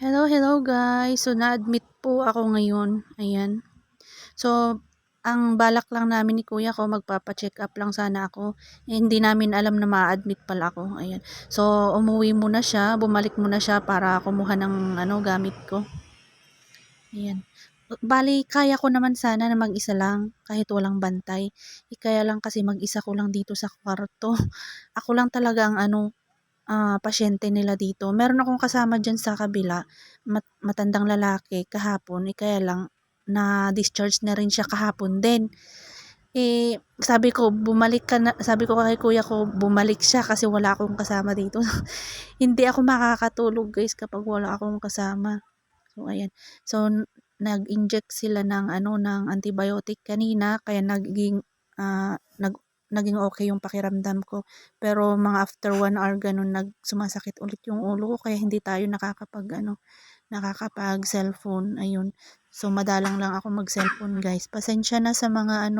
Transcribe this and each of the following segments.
Hello guys. So na-admit po ako ngayon. Ayan. So ang balak lang namin ni kuya ko magpapa-check up lang sana ako. Hindi namin alam na ma-admit pala ako. Ayan. So umuwi muna siya, bumalik muna siya para kumuha ng gamit ko. Ayan. Bali, kaya ko naman sana na mag-isa lang kahit walang bantay. Kaya lang kasi mag-isa ko lang dito sa kwarto. Ako lang talaga ang pasyente nila dito. Meron akong kasama diyan sa kabila, matandang lalaki kahapon, kaya lang na-discharge na rin siya kahapon din. Sabi ko bumalik ka na, sabi ko kay kuya ko bumalik siya kasi wala akong kasama dito. Hindi ako makakatulog guys kapag wala akong kasama. So ayan. So nag-inject sila ng ng antibiotic kanina kaya naging okay yung pakiramdam ko. Pero mga after 1 hour ganun sumasakit ulit yung ulo ko kaya hindi tayo nakakapag cellphone. Ayun. So madalang lang ako mag cellphone guys. Pasensya na sa mga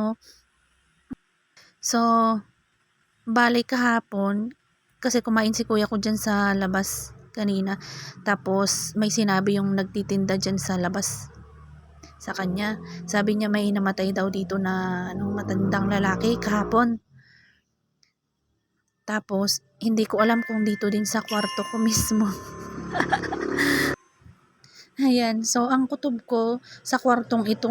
So bali kahapon kasi kumain si kuya ko dyan sa labas kanina. Tapos may sinabi yung nagtitinda dyan sa labas sa kanya. Sabi niya may namatay daw dito na matandang lalaki kahapon. Tapos hindi ko alam kung dito din sa kwarto ko mismo. Ayan, so ang kutob ko sa kwartong ito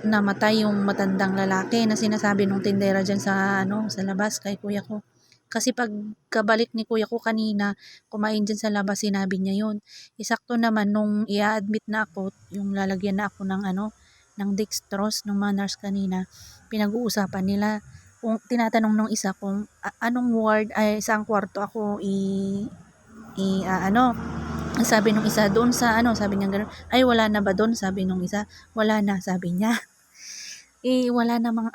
namatay yung matandang lalaki na sinasabi nung tindera dyan sa labas kay kuya ko. Kasi pagkabalik ni kuya ko kanina, kumain dyan sa labas, sinabi niya yun. Isakto naman nung i-admit na ako, yung lalagyan na ako ng dextrose ng mga nurse kanina, pinag-uusapan nila. Kung tinatanong nung isa kung anong ward ay saang kwarto ako sabi nung isa doon sa sabi niya gano'n. Ay wala na ba doon? Sabi nung isa. Wala na, sabi niya. Wala namang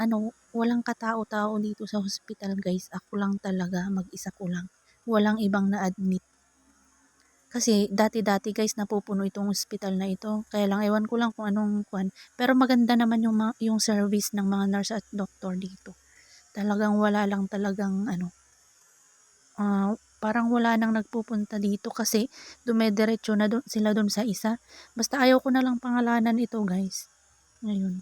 walang katao-tao dito sa hospital guys. Ako lang talaga, mag-isa ko lang. Walang ibang na-admit. Kasi dati-dati guys napupuno itong hospital na ito. Kaya lang ewan ko lang kung anong kwan. Pero maganda naman yung service ng mga nurse at doctor dito. Talagang wala lang talagang parang wala nang nagpupunta dito kasi dumediretso na sila doon sa isa. Basta ayaw ko na lang pangalanan ito guys. Ngayon.